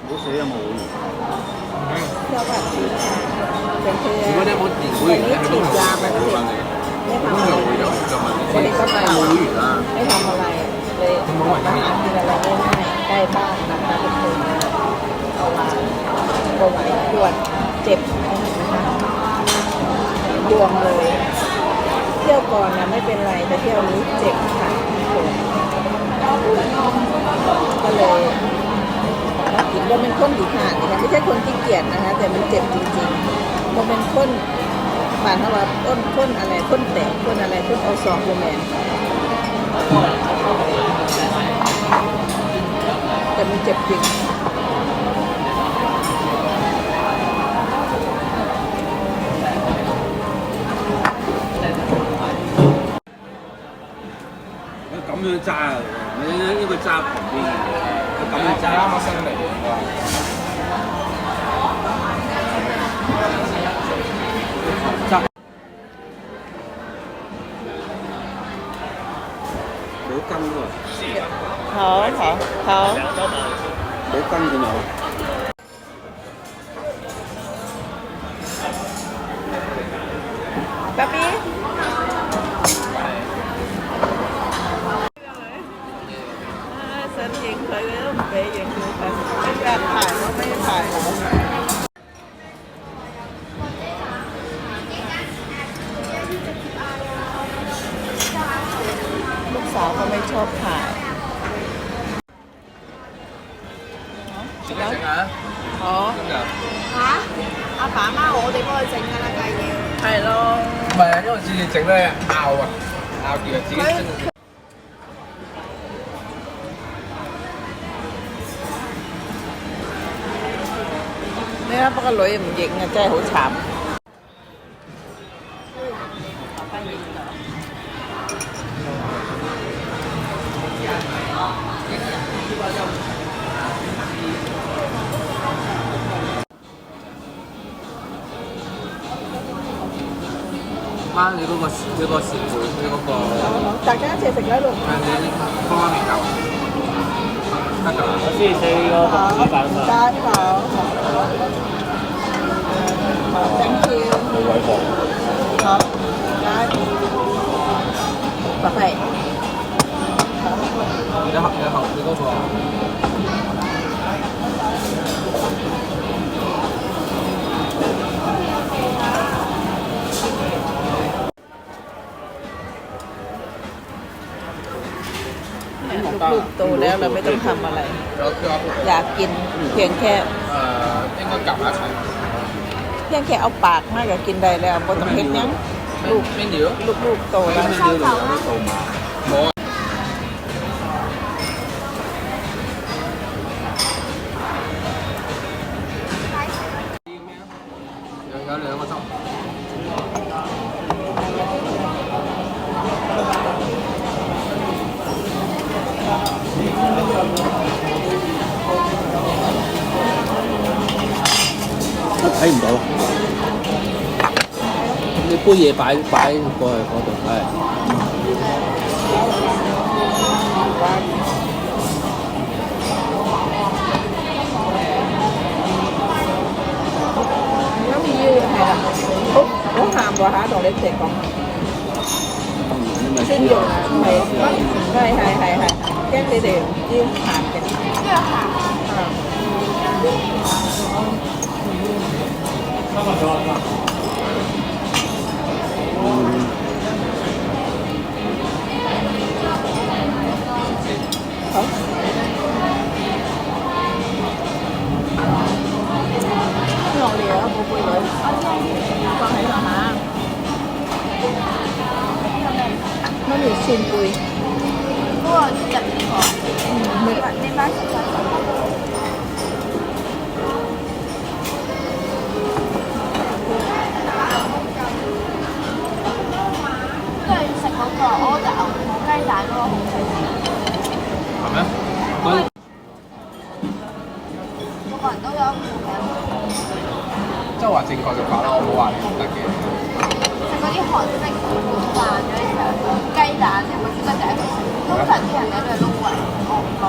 嗰水有冇會員？เที่ยวแบบนี้เป็นเพื่อน 如果你有冇年會員咧，佢都會問你。ไม่ทำ 通 อะไร 常會有就問你วันนี้ก็ 先，มา 有冇會員啦？ ไม่ทำอะไรเลยมาหากินอะไรง่ายๆใกล้บ้านนะคะทุกคนเอามาโบไหวปวดเจ็บนะคะดวงเลย เที่ยวก่อนนะไม่เป็นไรแต่เที่ยวนี้เจ็บค่ะก็เลยกินว่าเป็นคนดีขาดนะคะไม่ใช่คนที่เกียจนะคะแต่มันเจ็บจริงๆมันเป็นคนผ่านเท่าว่าต้นอะไรต้นแตกต้นอะไรต้นเอาสองโรแมนแต่มันเจ็บจริง咁樣揸啊！你呢個揸旁邊嘅，咁樣揸。啱啱新嚟嘅。揸。冇根喎。好好好冇根嘅有。ป๊าปี้ฉันยิงเคยแล้วเป๊ยิงคือกันไม่อยากถ่ายเขาไม่ถ่ายเราลูกสาวเขาไม่ชอบถ่าย食唔食啊？อ๋อ真㗎。嚇！阿爸阿媽我哋幫佢整㗎啦，梗係要。係咯唔係啊，因為次次整咧拗啊，拗住啊，自己整。呢不過女唔認啊，真係好慘。媽，你嗰個扇貝，你嗰個大家一齊食啦，ลูก。你方便麵夠得㗎啦。我先食個白紙飯嘛，ได้ค่ะthank you 冇位放。好ได้拜拜你嗰個。ลูกๆโตแล้วเราไม่ต้องทำอะไร อยากกินเพียงแค่應該夾埋一齊。เพียงแค่เอาปากมากก็กินได้แล้วบ่ต้องเฮ็ดหยังลูก 邊條？ลูกๆโตแล้ว 邊條有啲數碼？冇啊。有兩個汁。睇唔到，你杯嘢擺過去嗰度，係。แล้วมียืน係啦好鹹喎嚇同你食講先用係驚你哋要鹹嘅呢個鹹。好落嚟啊寶貝女放喺度嚇媽咪扇貝嗰個入邊個，你擺食飯。都係食嗰個，我覺得牛河雞蛋嗰個好食。係咩？嗰每個人都有唔同嘅。即係話正確就講啦，我冇話你唔得嘅。食嗰啲韓式拌飯嗰啲雞蛋，你有冇試過第一個食？通常啲人咧都係撈胃，我唔撈，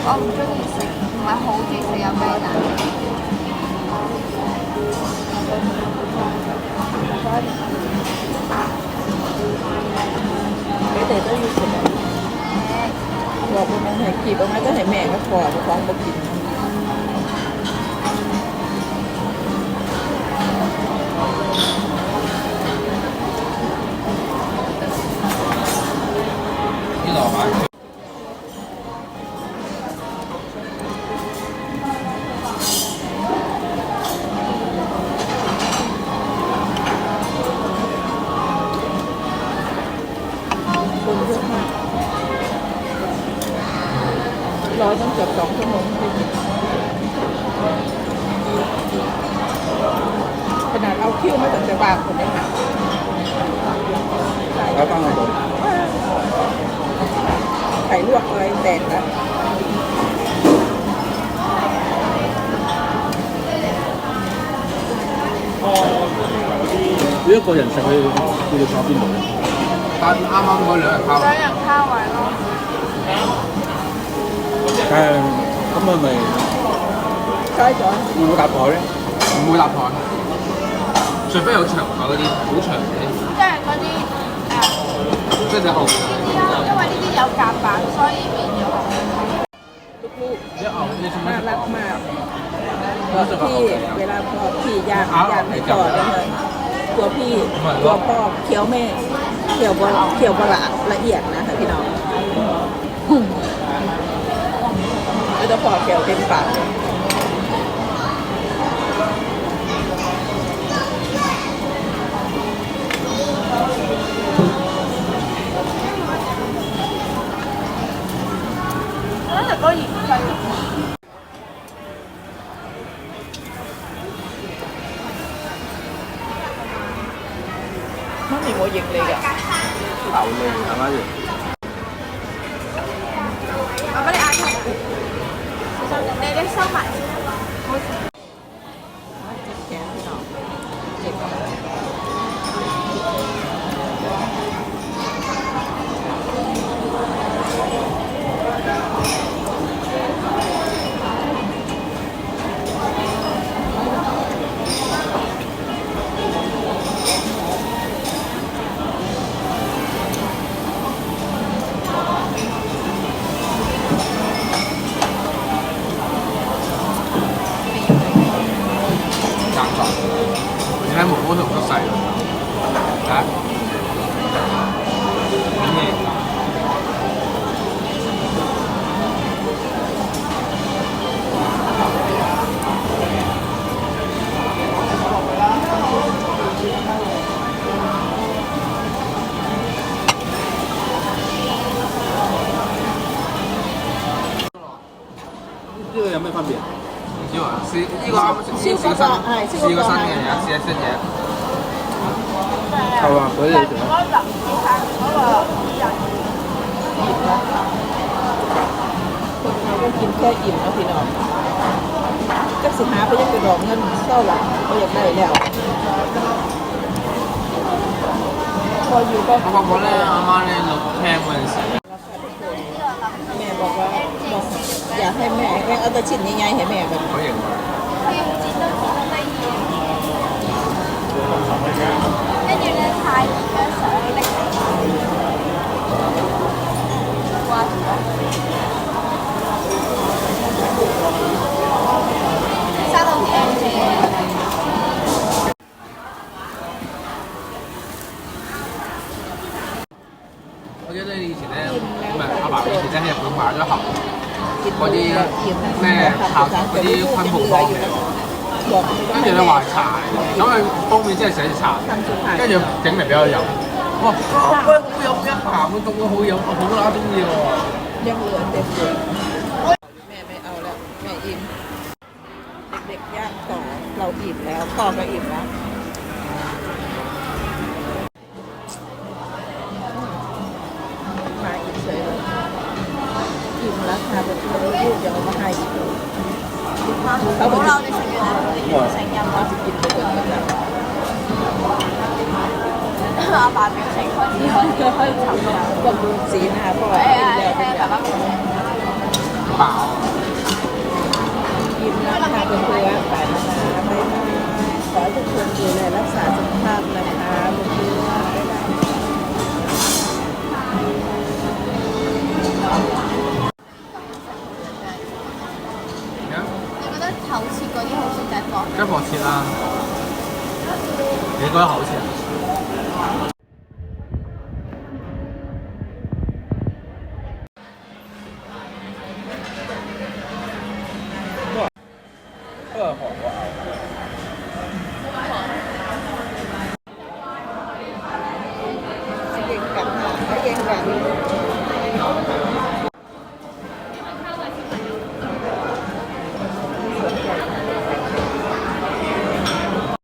我唔中意食。係好幾食有雞蛋。cái này có như thế nàyบอกว่ามันให้ขีบออกมาก็ให้แม่ก็พอจะฟ้องบ่กิน 你老妈。 คนเยอะมากรอต้องเกือบ2 ชั่วโมงขนาดเอาคิ้วมาตั้งแต่บางคนได้ค่ะ แล้วตั้งไงผม ไข่ลวกอะไรแตกแล้ว 一個人食去叫你坐邊度咧？但啱啱嗰2人烤。兩人烤位咯。咁咪咪 ใช่จ้ะ 會唔會搭台咧？唔會搭台，除非有長台嗰啲，好長嘅，即係嗰啲即係後。因為呢啲有夾板，所以變咗紅。 ลูก 一牛你做 ๆน่า 乜？ รักมากพี่เวลาพ่อพี่ย่างให้ต่อได้เลยตัวพี่ตัวพ่อเคี้ยวแม่เคี้ยวบละเอียดนะคะพี่น้องแล้วจะพอเคี้ยวเต็มปาก 嗰隻嗰鹽水。 nó thì mua dịch liền ạ 牛脷係咪先？我俾你嗌佢。你收埋先。 แกงพี่น้องเจ็บ 夾飯，你睇毛毛同得細嚇？咩？呢個有咩分別？唔知喎，試呢個試新嘅嘢，試下新嘢。係嘛？嗰啲嚟嗰個林子祥嗰個人。 คนเราก็กินแค่อิ่มนะพี่น้องจักสิหาไปยังไปดอกเงินเท่าไหร่ก็อยากได้แล้วพออยู่ก็ 我發覺咧，阿媽咧錄聽嗰陣時， แม่บอกว่าอยากให้แม่เอาแต่ชิ้นใหญ่ๆให้แม่แบบ 好型喎。剪都剪得得意。跟住咧，太熱嘅時候拎嚟掛住咯。生到幾靚嘅。 我記得你以前咧，唔係阿爸以前咧喺日本買咗盒 กิน 嗰啲 อิ่ม 咩泡嗰啲昆布湯嚟喎， บอก 跟住咧話茶，咁佢封面真係寫住茶， ทำสุดท้าย 跟住整嚟俾我飲。哇！喂，好飲一鹹嘅凍到好飲，我好乸中意喎。 ยังเหลือเต็มเลยแม่ไม่เอาแล้วแม่อิ่มเด็กๆย่างต่อเราอิ่มแล้วพ่อก็อิ่มแล้วมาอิ่มเฉยเลยอิ่มแล้วค่ะแบบเราลูกจะเอามาให้อีกเขา 好 บอก 啦，我哋食完啦，成日 เขาจะกินไปหมดแล้ว 阿爸表情開始沉啦。 ก็ดูสีหน้าพ่อ 誒อิ่มแล้ว 誒，爸爸講。飽。切啦，你覺得好切啊？